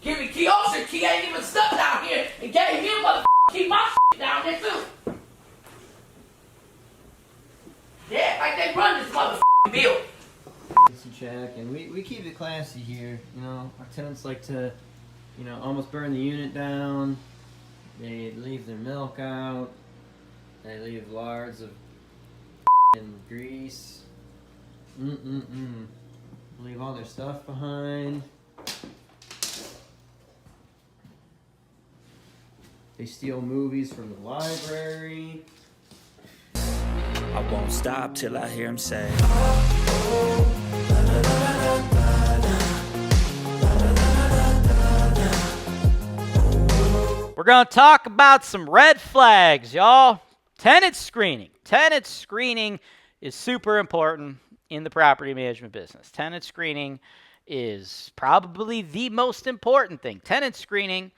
Give me key. Oh shit, key ain't even stuck down here. And gave him keep my down there too. Yeah, like they run this building. It's a check, and we keep it classy here. You know, our tenants like to, you know, almost burn the unit down. They leave their milk out. They leave lards of grease. Leave all their stuff behind. They steal movies from the library. I won't stop till I hear him say, we're going to talk about some red flags, y'all. Tenant screening. Tenant screening is super important in the property management business. Tenant screening is probably the most important thing. Tenant screening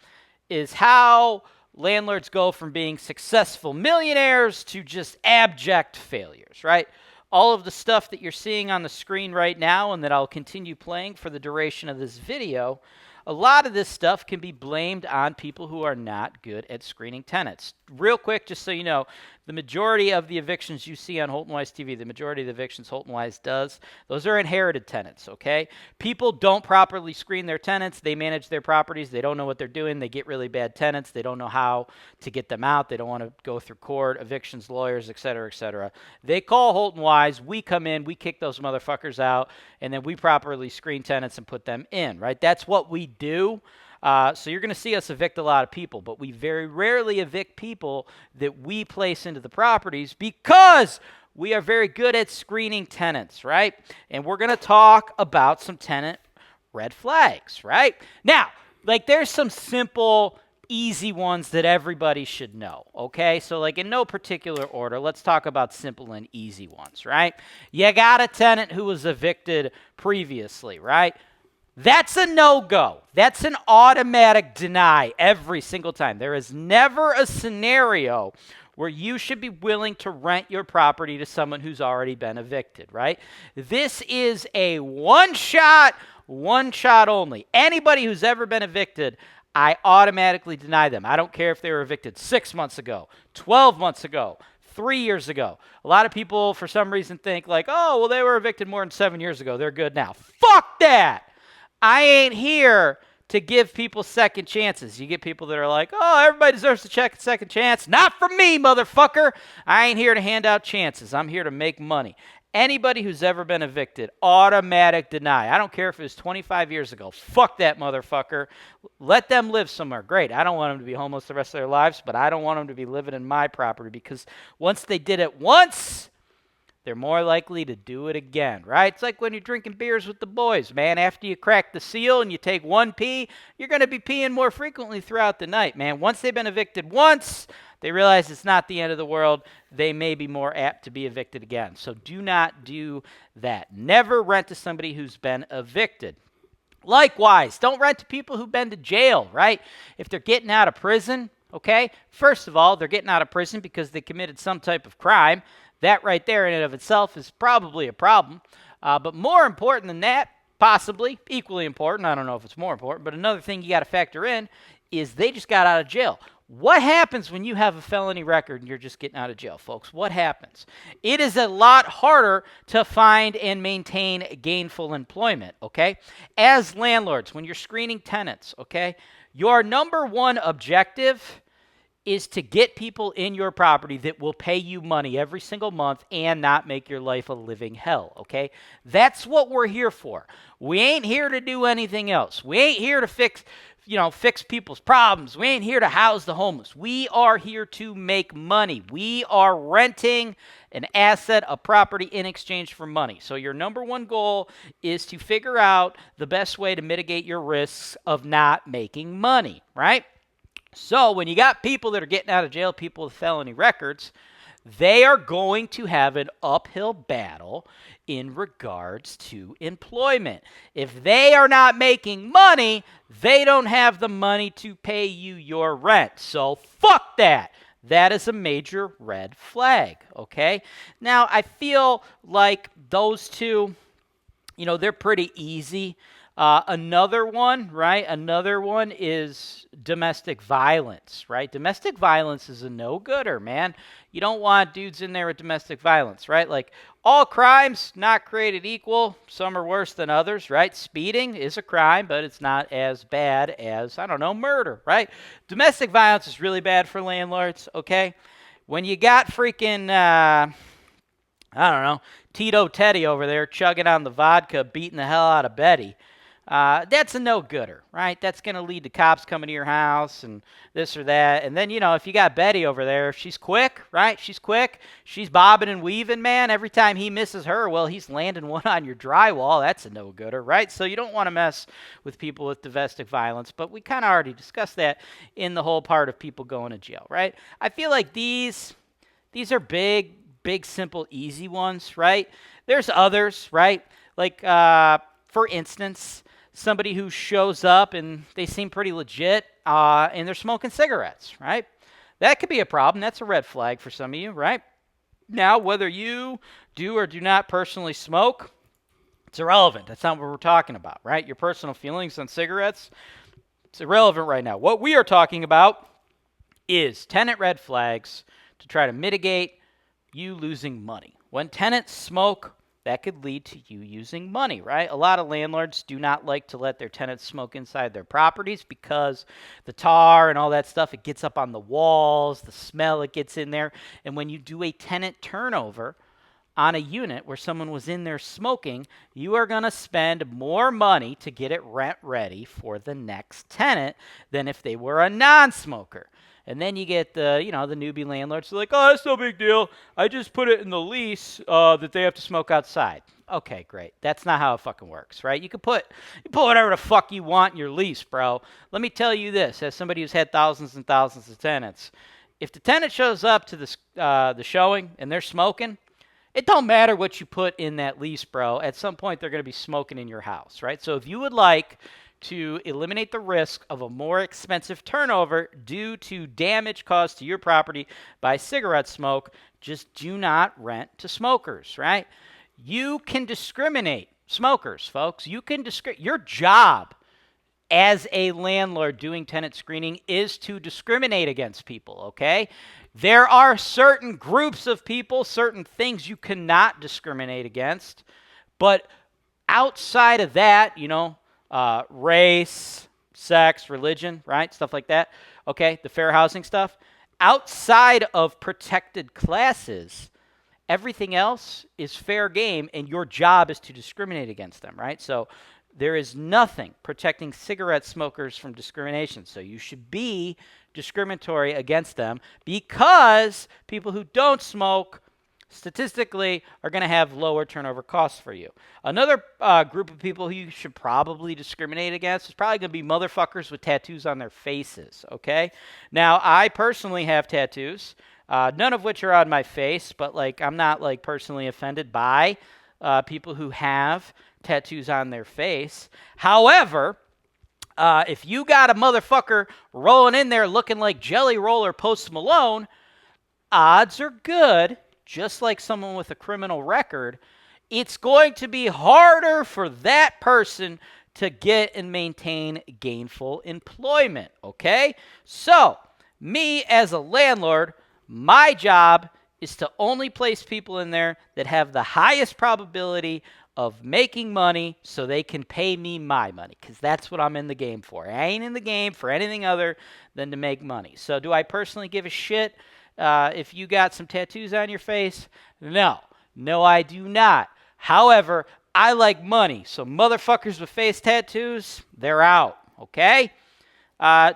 is how landlords go from being successful millionaires to just abject failures, right? All of the stuff that you're seeing on the screen right now and that I'll continue playing for the duration of this video, a lot of this stuff can be blamed on people who are not good at screening tenants. Real quick, just so you know, the majority of the evictions you see on Holton Wise TV, the majority of the evictions Holton Wise does, those are inherited tenants, okay? People don't properly screen their tenants. They manage their properties. They don't know what they're doing. They get really bad tenants. They don't know how to get them out. They don't want to go through court, evictions, lawyers, et cetera, et cetera. They call Holton Wise. We come in. We kick those motherfuckers out, and then we properly screen tenants and put them in, right? That's what we do. So you're going to see us evict a lot of people, but we very rarely evict people that we place into the properties because we are very good at screening tenants, right? And we're going to talk about some tenant red flags, right? Now, like there's some simple, easy ones that everybody should know, okay? So like in no particular order, let's talk about simple and easy ones, right? You got a tenant who was evicted previously, right? That's a no-go. That's an automatic deny every single time. There is never a scenario where you should be willing to rent your property to someone who's already been evicted, right? This is a one-shot only. Anybody who's ever been evicted, I automatically deny them. I don't care if they were evicted 6 months ago, 12 months ago, 3 years ago. A lot of people, for some reason, think like, oh, well, they were evicted more than 7 years ago. They're good now. Fuck that! I ain't here to give people second chances. You get people that are like, oh, everybody deserves to check a second chance. Not for me, motherfucker. I ain't here to hand out chances. I'm here to make money. Anybody who's ever been evicted, automatic deny. I don't care if it was 25 years ago. Fuck that motherfucker. Let them live somewhere. Great. I don't want them to be homeless the rest of their lives, but I don't want them to be living in my property because once they did it once, they're more likely to do it again, right? It's like when you're drinking beers with the boys, man. After you crack the seal and you take one pee, you're going to be peeing more frequently throughout the night, man. Once they've been evicted once, they realize it's not the end of the world. They may be more apt to be evicted again. So do not do that. Never rent to somebody who's been evicted. Likewise, don't rent to people who've been to jail, right? If they're getting out of prison, okay, first of all, they're getting out of prison because they committed some type of crime. That right there in and of itself is probably a problem. But more important than that, possibly, equally important, I don't know if it's more important, but another thing you got to factor in is they just got out of jail. What happens when you have a felony record and you're just getting out of jail, folks? What happens? It is a lot harder to find and maintain gainful employment, okay? As landlords, when you're screening tenants, okay, your number one objective is to get people in your property that will pay you money every single month and not make your life a living hell, okay? That's what we're here for. We ain't here to do anything else. We ain't here to fix people's problems. We ain't here to house the homeless. We are here to make money. We are renting an asset, a property in exchange for money. So your number one goal is to figure out the best way to mitigate your risks of not making money, right? So when you got people that are getting out of jail, people with felony records, they are going to have an uphill battle in regards to employment. If they are not making money, they don't have the money to pay you your rent. So fuck that. That is a major red flag, okay? Now, I feel like those two, they're pretty easy. Another one, right? Another one is domestic violence, right? Domestic violence is a no-gooder, man. You don't want dudes in there with domestic violence, right? Like, all crimes not created equal. Some are worse than others, right? Speeding is a crime, but it's not as bad as, I don't know, murder, right? Domestic violence is really bad for landlords, okay? When you got freaking, I don't know, Tito Teddy over there chugging on the vodka, beating the hell out of Betty, that's a no-gooder, right? That's going to lead to cops coming to your house and this or that. And then, if you got Betty over there, she's quick, right? She's quick. She's bobbing and weaving, man. Every time he misses her, well, he's landing one on your drywall. That's a no-gooder, right? So you don't want to mess with people with domestic violence. But we kind of already discussed that in the whole part of people going to jail, right? I feel like these are big, simple, easy ones, right? There's others, right? Like, for instance, somebody who shows up and they seem pretty legit and they're smoking cigarettes, right? That could be a problem. That's a red flag for some of you, right? Now, whether you do or do not personally smoke, it's irrelevant. That's not what we're talking about, right? Your personal feelings on cigarettes, it's irrelevant right now. What we are talking about is tenant red flags to try to mitigate you losing money. When tenants smoke, that could lead to you using money, right? A lot of landlords do not like to let their tenants smoke inside their properties because the tar and all that stuff, it gets up on the walls, the smell, it gets in there. And when you do a tenant turnover on a unit where someone was in there smoking, you are going to spend more money to get it rent ready for the next tenant than if they were a non-smoker. And then you get the newbie landlords who are like, oh, that's no big deal. I just put it in the lease that they have to smoke outside. Okay, great. That's not how it fucking works, right? You put whatever the fuck you want in your lease, bro. Let me tell you this, as somebody who's had thousands and thousands of tenants, if the tenant shows up to the showing and they're smoking, it don't matter what you put in that lease, bro. At some point, they're going to be smoking in your house, right? So if you would like to eliminate the risk of a more expensive turnover due to damage caused to your property by cigarette smoke, just do not rent to smokers, right? You can discriminate smokers, folks. You can your job as a landlord doing tenant screening is to discriminate against people, okay? There are certain groups of people, certain things you cannot discriminate against, but outside of that, race, sex, religion, right? Stuff like that. Okay, the fair housing stuff. Outside of protected classes, everything else is fair game, and your job is to discriminate against them, right? So there is nothing protecting cigarette smokers from discrimination. So you should be discriminatory against them because people who don't smoke statistically are going to have lower turnover costs for you. Another group of people who you should probably discriminate against is probably going to be motherfuckers with tattoos on their faces, okay? Now, I personally have tattoos, none of which are on my face, but I'm not personally offended by people who have tattoos on their face. However, if you got a motherfucker rolling in there looking like Jelly Roll or Post Malone, odds are good, just like someone with a criminal record, it's going to be harder for that person to get and maintain gainful employment, okay? So, me as a landlord, my job is to only place people in there that have the highest probability of making money so they can pay me my money, because that's what I'm in the game for. I ain't in the game for anything other than to make money. So do I personally give a shit if you got some tattoos on your face? No, I do not. However, I like money, so motherfuckers with face tattoos, they're out, okay?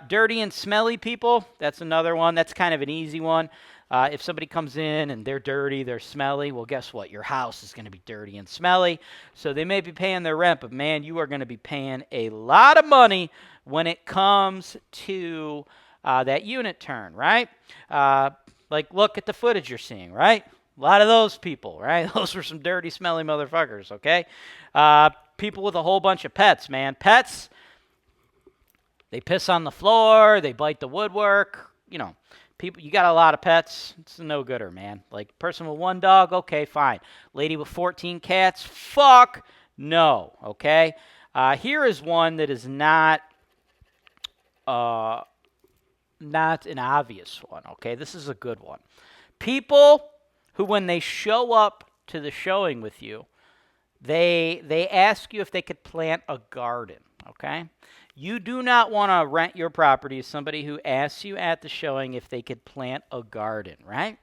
Dirty and smelly people, that's another one. That's kind of an easy one. If somebody comes in and they're dirty, they're smelly, well, guess what? Your house is going to be dirty and smelly. So they may be paying their rent, but man, you are going to be paying a lot of money when it comes to that unit turn, right? Look at the footage you're seeing, right? A lot of those people, right? Those were some dirty, smelly motherfuckers, okay? People with a whole bunch of pets, man. Pets, they piss on the floor, they bite the woodwork, People, you got a lot of pets, it's a no-gooder, man. Person with one dog, okay, fine. Lady with 14 cats, fuck no, okay? Here is one that is not an obvious one, okay? This is a good one. People who, when they show up to the showing with you, they ask you if they could plant a garden, okay? You do not want to rent your property to somebody who asks you at the showing if they could plant a garden, right?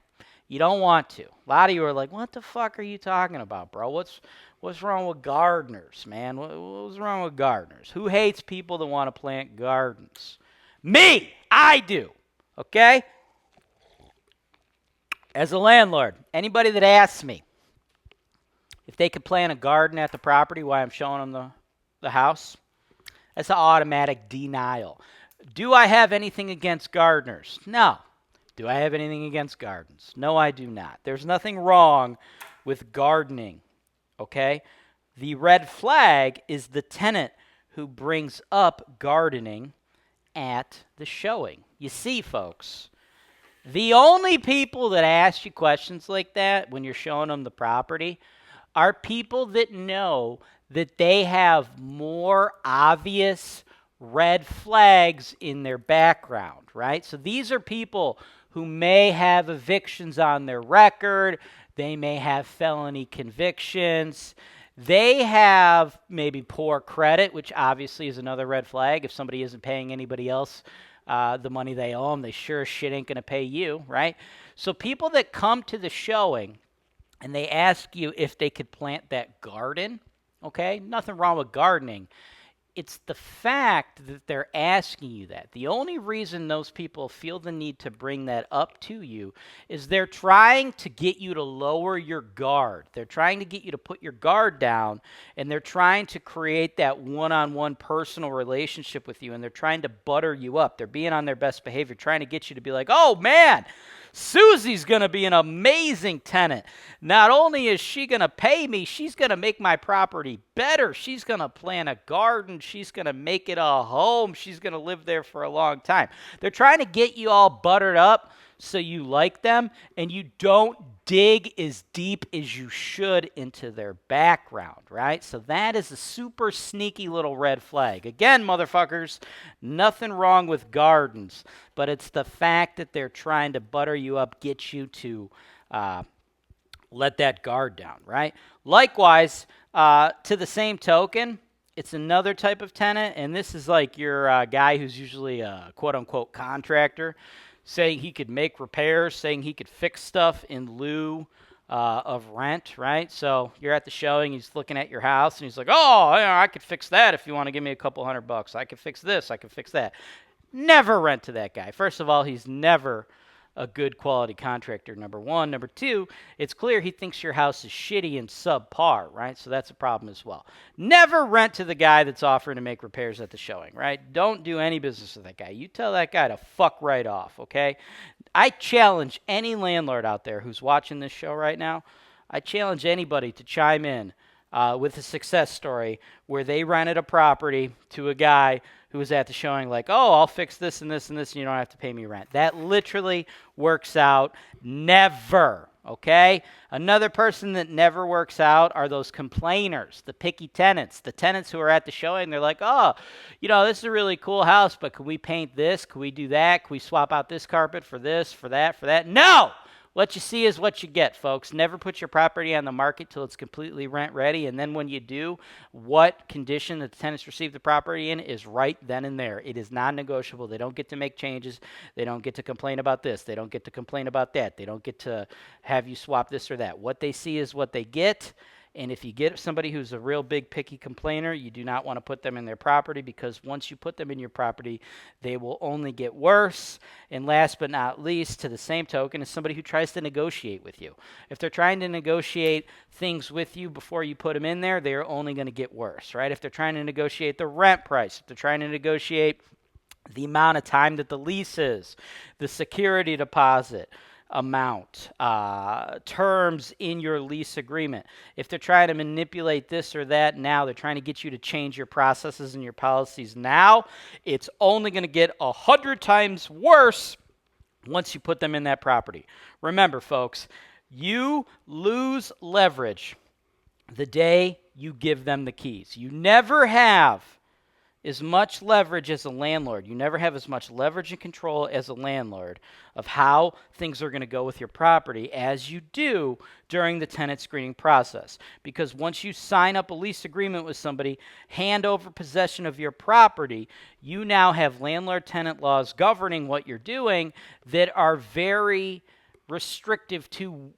You don't want to. A lot of you are like, what the fuck are you talking about, bro? What's wrong with gardeners, man? What's wrong with gardeners? Who hates people that want to plant gardens? Me! I do, okay? As a landlord, anybody that asks me if they could plant a garden at the property while I'm showing them the house, that's an automatic denial. Do I have anything against gardeners? No. Do I have anything against gardens? No, I do not. There's nothing wrong with gardening, okay? The red flag is the tenant who brings up gardening at the showing. You see, folks, the only people that ask you questions like that when you're showing them the property are people that know that they have more obvious red flags in their background, right? So these are people who may have evictions on their record. They may have felony convictions. They have maybe poor credit, which obviously is another red flag. If somebody isn't paying anybody else the money they owe them, they sure as shit ain't going to pay you, right? So people that come to the showing and they ask you if they could plant that garden, okay? Nothing wrong with gardening. It's the fact that they're asking you that. The only reason those people feel the need to bring that up to you is they're trying to get you to lower your guard. They're trying to get you to put your guard down, and they're trying to create that one-on-one personal relationship with you, and they're trying to butter you up. They're being on their best behavior, trying to get you to be like, oh, man, Susie's going to be an amazing tenant. Not only is she going to pay me, she's going to make my property better. She's going to plant a garden. She's going to make it a home. She's going to live there for a long time. They're trying to get you all buttered up so you like them, and you don't dig as deep as you should into their background, right? So that is a super sneaky little red flag. Again, motherfuckers, nothing wrong with gardens, but it's the fact that they're trying to butter you up, get you to let that guard down, right? Likewise, to the same token, it's another type of tenant, and this is like your guy who's usually a quote-unquote contractor, saying he could make repairs, saying he could fix stuff in lieu of rent, right? So you're at the showing, he's looking at your house, and he's like, oh, yeah, I could fix that if you want to give me a couple $100. I could fix this, I could fix that. Never rent to that guy. First of all, he's never a good quality contractor, number one. Number two, it's clear he thinks your house is shitty and subpar, right? So that's a problem as well. Never rent to the guy that's offering to make repairs at the showing, right? Don't do any business with that guy. You tell that guy to fuck right off, okay? I challenge any landlord out there who's watching this show right now. I challenge anybody to chime in with a success story where they rented a property to a guy who was at the showing like, oh, I'll fix this and this and this, and you don't have to pay me rent. That literally works out never, okay? Another person that never works out are those complainers, the picky tenants, the tenants who are at the showing. They're like, oh, you know, this is a really cool house, but can we paint this? Can we do that? Can we swap out this carpet for this, for that, for that? No! What you see is what you get, folks. Never put your property on the market till it's completely rent ready. And then when you do, what condition the tenants receive the property in is right then and there. It is non-negotiable. They don't get to make changes. They don't get to complain about this. They don't get to complain about that. They don't get to have you swap this or that. What they see is what they get. And if you get somebody who's a real big picky complainer, you do not want to put them in their property, because once you put them in your property, they will only get worse. And last but not least, to the same token, is somebody who tries to negotiate with you. If they're trying to negotiate things with you before you put them in there, they're only going to get worse, right? If they're trying to negotiate the rent price, if they're trying to negotiate the amount of time that the lease is, the security deposit amount, terms in your lease agreement. If they're trying to manipulate this or that now, they're trying to get you to change your processes and your policies now, it's only going to get 100 times worse once you put them in that property. Remember, folks, you lose leverage the day you give them the keys. You never have as much leverage as a landlord. You never have as much leverage and control as a landlord of how things are going to go with your property as you do during the tenant screening process. Because once you sign up a lease agreement with somebody, hand over possession of your property, you now have landlord-tenant laws governing what you're doing that are very restrictive to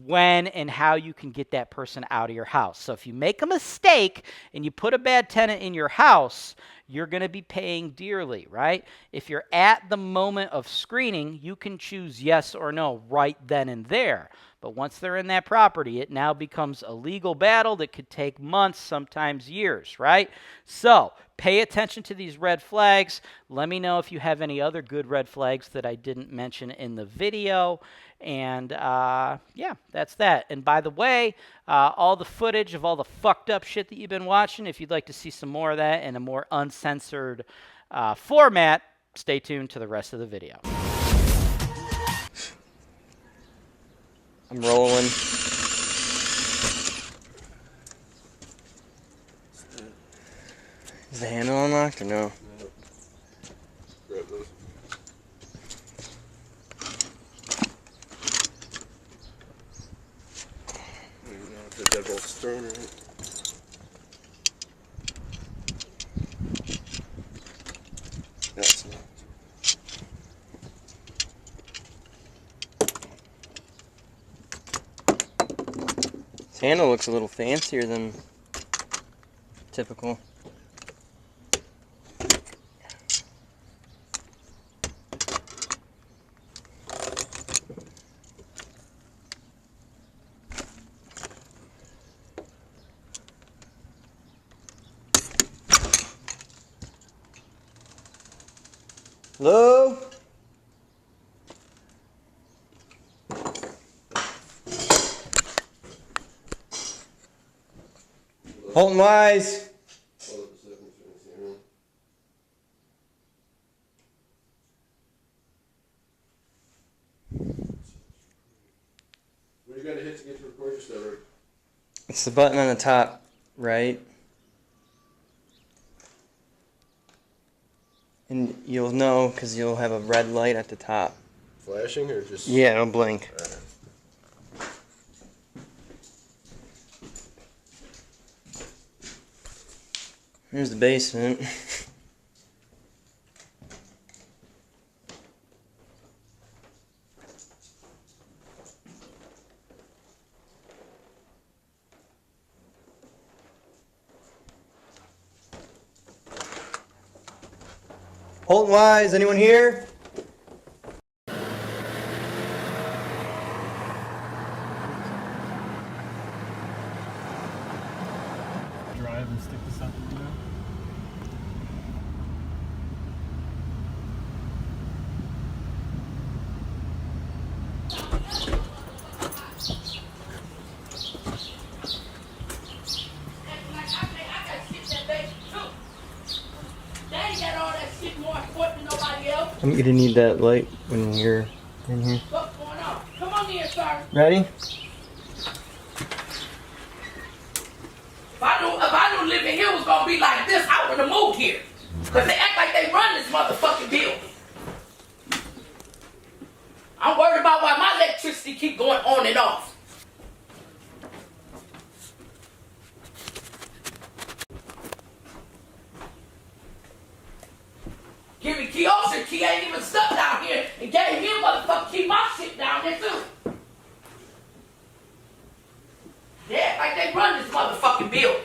when and how you can get that person out of your house. So if you make a mistake and you put a bad tenant in your house, you're going to be paying dearly, right? If you're at the moment of screening, you can choose yes or no right then and there. But once they're in that property, it now becomes a legal battle that could take months, sometimes years, right? So pay attention to these red flags. Let me know if you have any other good red flags that I didn't mention in the video. And yeah, that's that. And by the way, all the footage of all the fucked up shit that you've been watching, if you'd like to see some more of that in a more uncensored format, stay tuned to the rest of the video. I'm rolling. Is the handle unlocked or no? Grab those. The deadbolt's thrown, right? That's not. This handle looks a little fancier than typical. Hello? Holton Wise. Hold up a second, so I can see her. What do you gotta hit to get to record your stuff, Rick? It's the button on the top, right? And you'll know because you'll have a red light at the top. Flashing or just? Yeah, it'll blink. Alright. Here's the basement. Holton Wise, anyone here? Drive and stick this out the window. I'm gonna need that light when you're in here. What's going on? Come on here, sir. Ready? If I knew living here was gonna be like this, I wouldn't have moved here. Cause they act like they run this motherfucking building. I'm worried about why my electricity keep going on and off. Give me key also, key ain't even stuck down here and gave me a motherfucking key my shit down there too. Yeah, like they run this motherfucking building.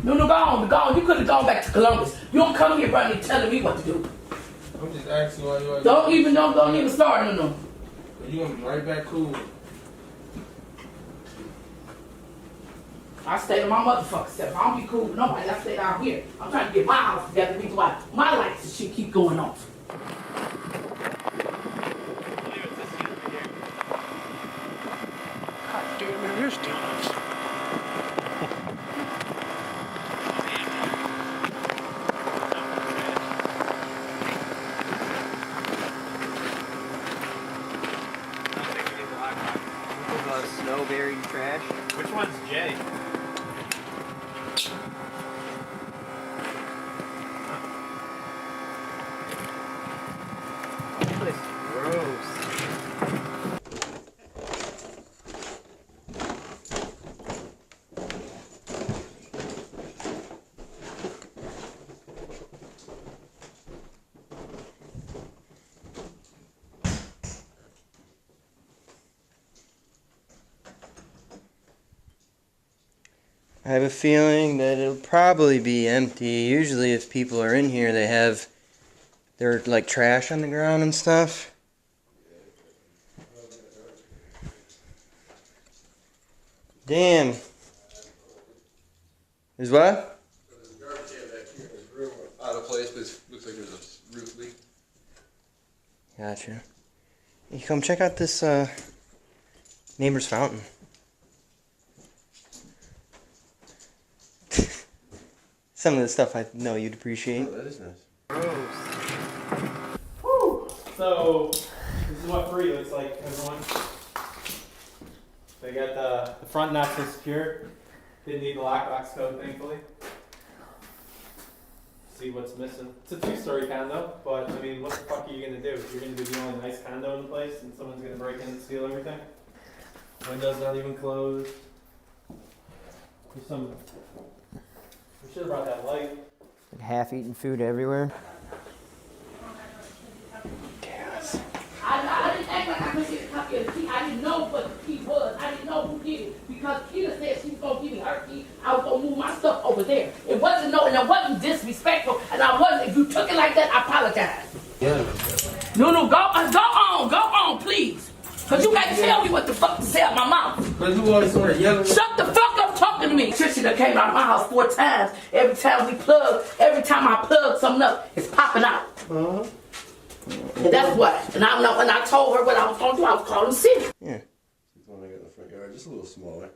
No, go on. You could have gone back to Columbus. You don't come here running telling me what to do. I'm just asking why you are. Don't even start, no. You gonna be right back cool. I stay to my motherfucking self. I don't be cool with nobody. I stay down here. I'm trying to get my house together. The reason why my lights and shit keep going off. God damn it, here's donuts. snow buried trash. Which one's Jay? This is gross. I have a feeling that it'll probably be empty. Usually if people are in here, they have their like trash on the ground and stuff. Damn. Is what? There's a garbage can back here in this room, out of place, but it looks like there's a roof leak. Gotcha. You come check out this neighbor's fountain. Some of the stuff I know you'd appreciate. Oh, that is nice. Woo! So, this is what free looks like, everyone. They got the front not so secure. Didn't need the lockbox code, thankfully. See what's missing. It's a 2-story condo, but I mean, what the fuck are you gonna do? You're gonna be the only nice condo in the place, and someone's gonna break in and steal everything. Windows not even closed. There's some. We should have brought that light. Half-eaten food everywhere. I didn't act like I couldn't get a copy of the key. I didn't know what the key was. I didn't know who did it. Because Keita said she was going to give me her key. I was going to move my stuff over there. It wasn't and it wasn't disrespectful. And I wasn't. If you took it like that, I apologize. Yeah. No, go on, please. Because you can't tell me what the fuck to say out my mouth. But you always want to yell. Shut the fuck up talking to me. Trisha done came out of my house 4 times. Every time I plug something up, it's popping out. Uh-huh. And that's what. And when I told her what I was going to do, I was calling the city. Yeah. It's the one I got in the front yard, just a little smaller.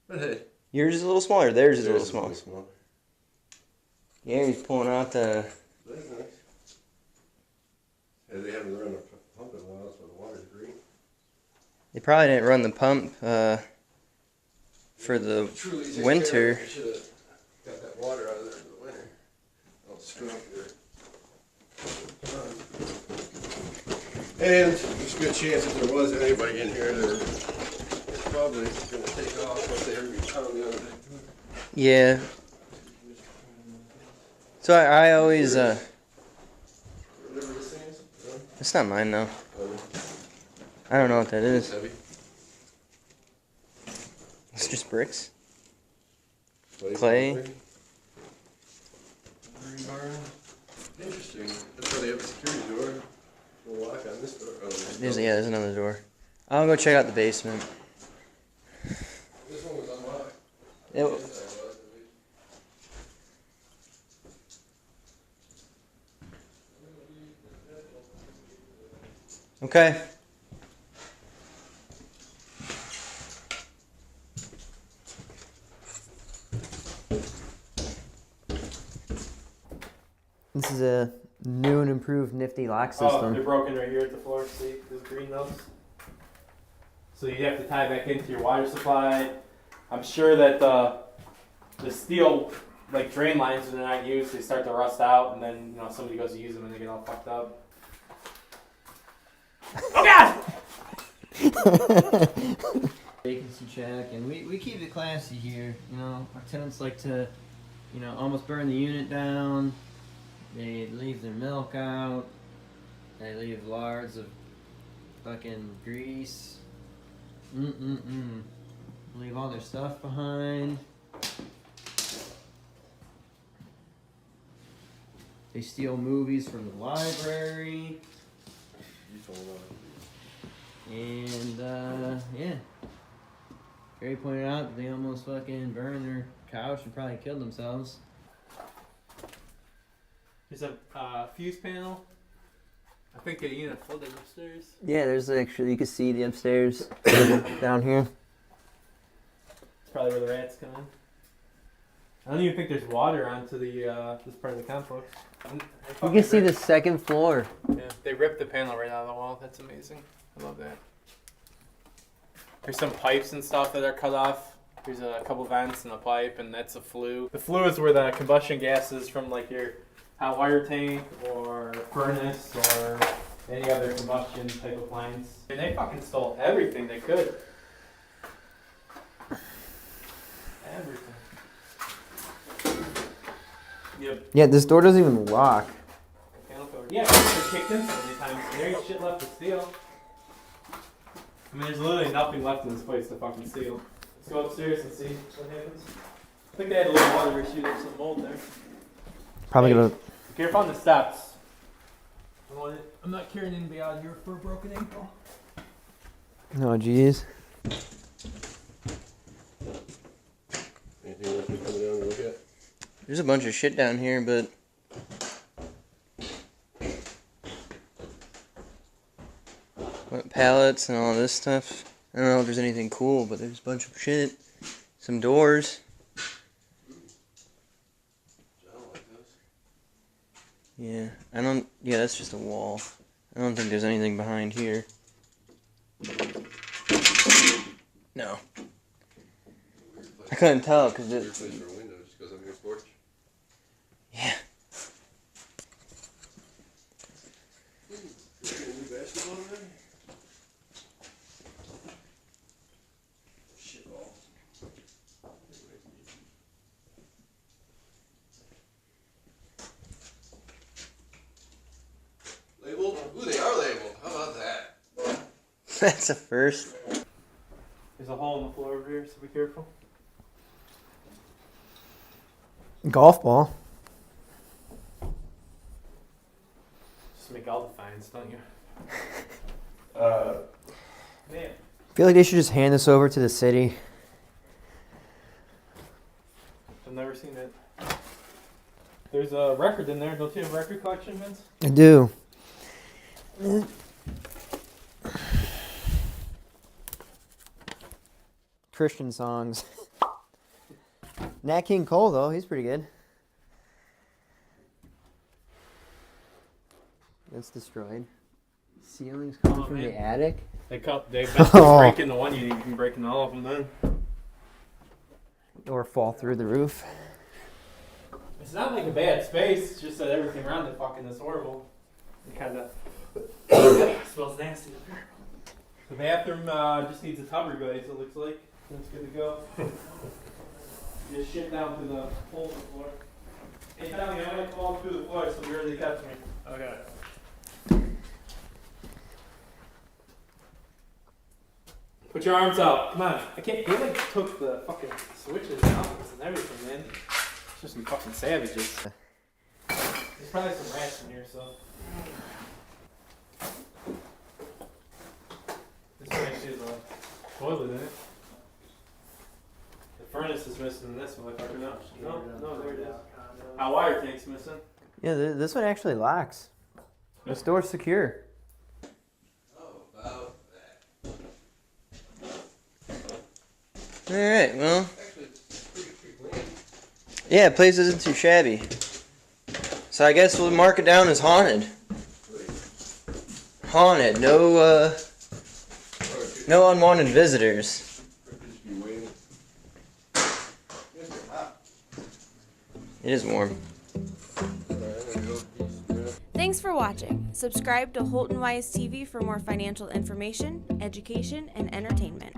But hey. Yours is a little smaller. Theirs is a little Theirs smaller. smaller. Yeah, he's pulling out the. That's nice. Yeah, they haven't run a pump in a while, that's why the water's green. They probably didn't run the pump for the Truly takes winter. care of it. You should have got that water out of there for the winter. I'll screw up your. And there's a good chance if there was anybody in here, they're probably going to take off once they heard me pound the other day. Yeah. So I always Whatever this thing is? No? it's not mine though. Oh, I don't know what that it's is. heavy. It's just bricks. Clay. Clay. Rebar. Interesting. That's why they have a security door. We'll lock on this door. Oh, There's another door. I'll go check out the basement. This one was unlocked. It, Inside was, okay. This is a new and improved nifty lock Oh, system. they're broken right here at the floor. See, those green notes. So you have to tie back into your water supply. I'm sure that the steel like drain lines when they're not used, they start to rust out, and then somebody goes to use them and they get all fucked up. Oh God! Vacancy check, and we keep it classy here. Our tenants like to, almost burn the unit down. They leave their milk out. They leave lards of fucking grease. Leave all their stuff behind. They steal movies from the library. And, yeah. Gary pointed out that they almost fucking burned their couch and probably killed themselves. There's a fuse panel. I think the unit folded upstairs. Yeah, there's actually, you can see the upstairs down here. It's probably where the rats come in. I don't even think there's water onto the this part of the complex. You can see the second floor. Yeah, they ripped the panel right out of the wall. That's amazing. I love that. There's some pipes and stuff that are cut off. There's a couple vents and a pipe, and that's a flue. The flue is where the combustion gases from like your hot wire tank or furnace or any other combustion type appliance. And they fucking stole everything they could. Everything. Yep. Yeah, this door doesn't even lock. Yeah, it's kicked in so many times. There ain't shit left to steal. I mean, there's literally nothing left in this place to fucking steal. Let's go upstairs and see what happens. I think they had a little water issue. There's some mold there. Probably Hey, gonna. Careful on the steps. I'm not carrying anybody out here for a broken ankle. Oh, jeez. Anything else we coming down to look at? There's a bunch of shit down here, but. What, pallets and all this stuff. I don't know if there's anything cool, but there's a bunch of shit. Some doors. I don't like those. Yeah, I don't. Yeah, that's just a wall. I don't think there's anything behind here. No. Weird place. I couldn't tell because Weird it. place for a window, just goes up your porch. Yeah. Is there a new basketball already? Shit ball. Labeled? Ooh, they are labeled. How about that? That's a first. There's a hole in the floor over here, so be careful. Golf ball. Just make all the fines, don't you? Man. I feel like they should just hand this over to the city. I've never seen it. There's a record in there. Don't you have a record collection, Vince? I do. Christian songs. Nat King Cole, though, he's pretty good. That's destroyed. Ceilings coming from the attic. They bet breaking the one, you can break in all of them then. Or fall through the roof. It's not like a bad space, it's just that everything around it fucking is horrible. It kind of smells nasty. The bathroom just needs a tub replace, it looks like. That's good to go. Just shit down through the hole in the floor. Hey, Tommy, I might fall through the floor, so be ready to catch me. Okay. Put your arms out. Come on. I can't. They like took the fucking switches out and everything, man. It's just some fucking savages. There's probably some rats in here, so. This one actually has a toilet in it. The furnace is missing in this motherfucker. No, there it is. Our wire tank's missing. Yeah, this one actually locks. This door's secure. Oh, about that. Alright, well. Actually, it's pretty clean. Yeah, place isn't too shabby. So I guess we'll mark it down as haunted. Haunted. No unwanted visitors. It is warm. Thanks for watching. Subscribe to Holton Wise TV for more financial information, education, and entertainment.